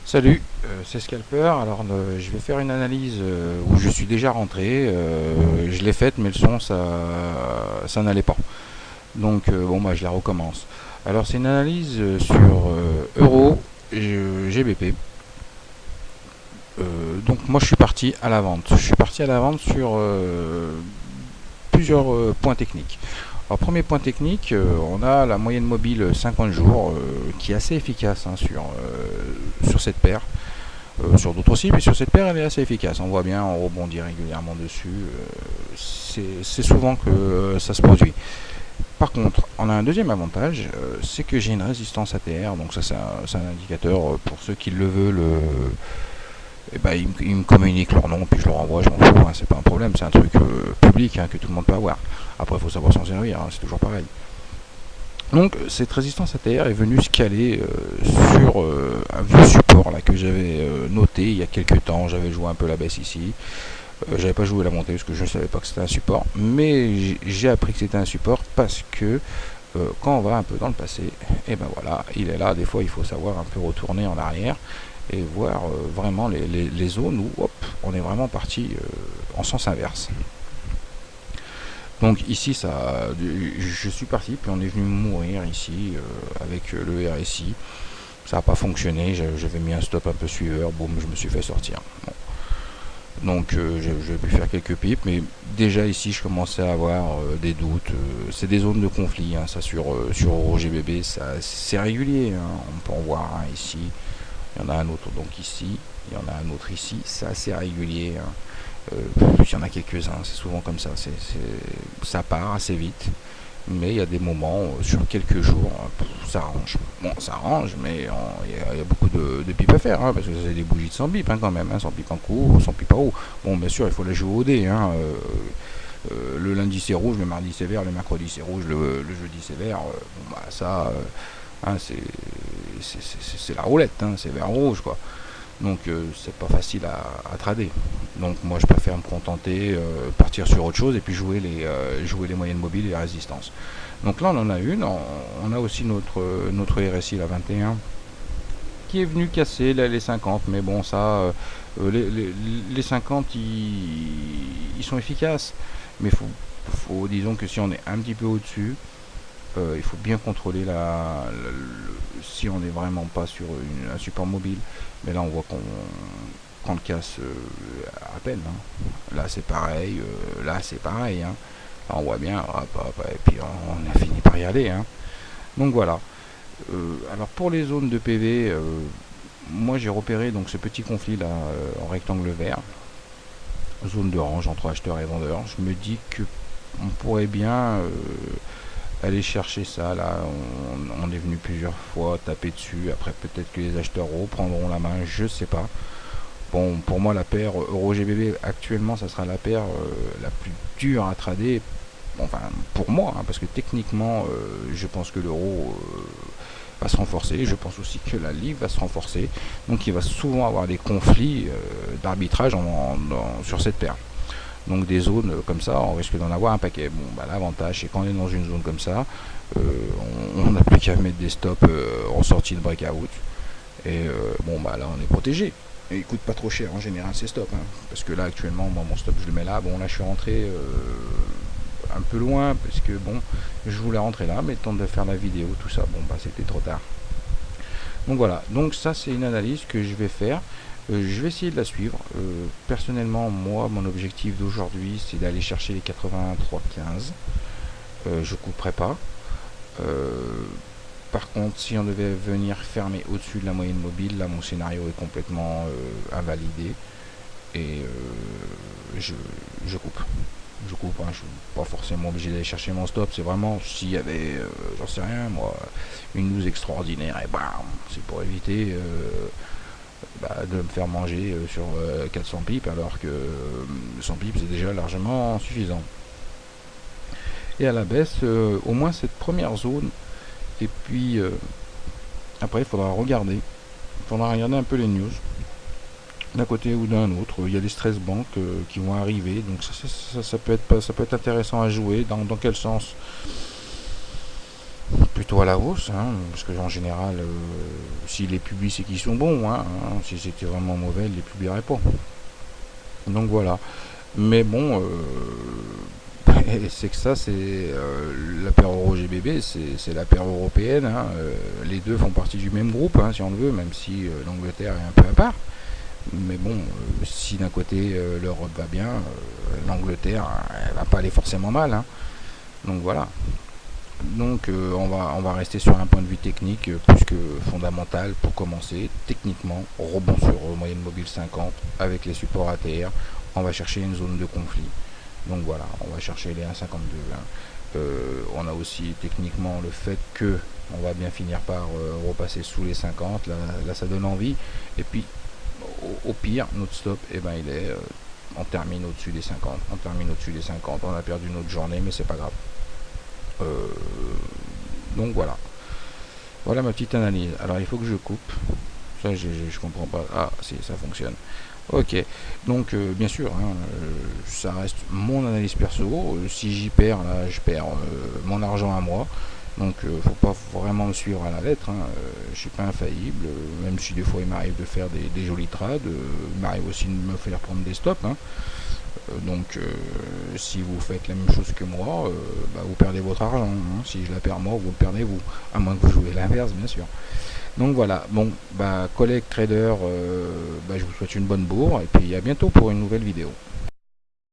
Salut, c'est Scalper. Alors je vais faire une analyse où je suis déjà rentré. Je l'ai faite, mais le son ça n'allait pas. Donc bon bah je la recommence. Alors c'est une analyse sur Euro GBP. Donc moi je suis parti à la vente. Je suis parti à la vente sur plusieurs points techniques. Alors premier point technique, on a la moyenne mobile 50 jours qui est assez efficace sur cette paire. Sur d'autres aussi, mais sur cette paire, elle est assez efficace. On voit bien, on rebondit régulièrement dessus. C'est souvent que ça se produit. Par contre, on a un deuxième avantage, c'est que j'ai une résistance ATR. Donc ça, c'est un indicateur pour ceux qui le veulent. Et ben, ils me communiquent leur nom, puis je leur envoie, je m'en fous. Hein, c'est pas un problème, c'est un truc public que tout le monde peut avoir. Après, il faut savoir s'en servir, c'est toujours pareil. Donc cette résistance ATR est venue se caler sur un vieux support là, que j'avais noté il y a quelques temps. J'avais joué un peu la baisse ici. J'avais pas joué la montée parce que je ne savais pas que c'était un support. Mais j'ai appris que c'était un support parce que quand on va un peu dans le passé, et ben voilà, il est là. Des fois il faut savoir un peu retourner en arrière et voir vraiment les zones où hop, on est vraiment parti en sens inverse. Donc ici, je suis parti, puis on est venu mourir ici avec le RSI. Ça n'a pas fonctionné, j'avais mis un stop un peu suiveur, boum, je me suis fait sortir. Bon. Donc j'ai pu faire quelques pipes, mais déjà ici je commençais à avoir des doutes. C'est des zones de conflit, hein, ça sur EuroGBB, c'est régulier. Hein. On peut en voir un ici, il y en a un autre donc ici, il y en a un autre ici, c'est assez régulier. Hein. Il y en a quelques-uns, c'est souvent comme ça, ça part assez vite, mais il y a des moments, sur quelques jours, ça arrange. Bon, ça arrange, mais il y a beaucoup de pipes à faire, hein, parce que c'est des bougies de 100 pips hein, quand même, hein, 100 pips en cours, 100 pips en haut. Bon, bien sûr, il faut la jouer au dé. Hein, le lundi c'est rouge, le mardi c'est vert, le mercredi c'est rouge, le jeudi c'est vert. Bon, bah, ça, hein, c'est la roulette, hein, c'est vert rouge, quoi. Donc c'est pas facile à trader. Donc moi je préfère me contenter, partir sur autre chose et puis jouer les moyennes mobiles et les résistances. Donc là on en a une, on a aussi notre RSI la 21 qui est venu casser là, les 50, mais bon ça les 50 ils sont efficaces, mais disons que si on est un petit peu au-dessus, il faut bien contrôler si on n'est vraiment pas sur un support mobile. Mais là, on voit qu'on le casse à peine. Hein. Là, c'est pareil. Là, c'est pareil. Hein. Là, on voit bien. Hop, hop, et puis, on a fini par y aller. Hein. Donc, voilà. Alors, pour les zones de PV, moi, j'ai repéré donc, ce petit conflit là en rectangle vert. Zone de range entre acheteurs et vendeurs. Je me dis que on pourrait bien aller chercher ça. Là, on est venu plusieurs fois taper dessus. Après, peut-être que les acheteurs reprendront la main, je sais pas. Bon, pour moi, la paire Euro-GBP actuellement, ça sera la paire la plus dure à trader. Enfin, pour moi, hein, parce que techniquement, je pense que l'euro va se renforcer. Je pense aussi que la livre va se renforcer. Donc, il va souvent avoir des conflits d'arbitrage sur cette paire. Donc des zones comme ça, on risque d'en avoir un paquet. Bon, bah, l'avantage, c'est quand on est dans une zone comme ça, on n'a plus qu'à mettre des stops en sortie de breakout. Et bon, bah là, on est protégé. Et il coûte pas trop cher en général ces stops. Hein, parce que là, actuellement, moi, mon stop, je le mets là. Bon, là, je suis rentré un peu loin parce que bon, je voulais rentrer là, mais le temps de faire la vidéo, tout ça, bon, bah c'était trop tard. Donc voilà, donc ça c'est une analyse que je vais faire. Je vais essayer de la suivre. Personnellement, moi, mon objectif d'aujourd'hui, c'est d'aller chercher les 83,15. Je couperai pas. Par contre, si on devait venir fermer au-dessus de la moyenne mobile, là, mon scénario est complètement invalidé. Et je coupe. Je coupe, hein, je suis pas forcément obligé d'aller chercher mon stop. C'est vraiment s'il y avait, j'en sais rien, moi, une news extraordinaire et bam, c'est pour éviter de me faire manger sur 400 pips alors que 100 pips c'est déjà largement suffisant. Et à la baisse, au moins cette première zone. Et puis après, il faudra regarder. Il faudra regarder un peu les news d'un côté ou d'un autre. Il y a des stress banks qui vont arriver. Donc ça peut être intéressant à jouer. Dans quel sens? Plutôt à la hausse, hein, parce que en général si les publis c'est qu'ils sont bons, hein, si c'était vraiment mauvais, ils les publieraient pas. Donc voilà. Mais bon, c'est que ça, c'est la paire Euro GBB, c'est la paire européenne. Hein, les deux font partie du même groupe, hein, si on le veut, même si l'Angleterre est un peu à part. Mais bon, si d'un côté l'Europe va bien, l'Angleterre, elle va pas aller forcément mal. Hein. Donc voilà. Donc on va rester sur un point de vue technique plus que fondamental pour commencer. Techniquement, rebond sur moyenne mobile 50 avec les supports ATR. On va chercher une zone de conflit. Donc voilà, on va chercher les 1,52. Hein. On a aussi techniquement le fait que on va bien finir par repasser sous les 50. Là ça donne envie. Et puis au pire, notre stop, eh ben, il est, on termine au-dessus des 50. On termine au-dessus des 50. On a perdu notre journée, mais c'est pas grave. Donc voilà. Voilà ma petite analyse. Alors il faut que je coupe. Ça, je comprends pas. Ah, si, ça fonctionne. Ok. Donc, bien sûr, hein, ça reste mon analyse perso. Si j'y perds, là, je perds mon argent à moi. Donc, faut pas vraiment me suivre à la lettre. Hein. Je suis pas infaillible. Même si des fois il m'arrive de faire des jolis trades, il m'arrive aussi de me faire prendre des stops. Hein. Donc, si vous faites la même chose que moi, bah, vous perdez votre argent. Hein. Si je la perds moi, vous le perdez vous. À moins que vous jouez l'inverse, bien sûr. Donc voilà, bon, bah, collègues traders, bah, je vous souhaite une bonne bourre et puis à bientôt pour une nouvelle vidéo.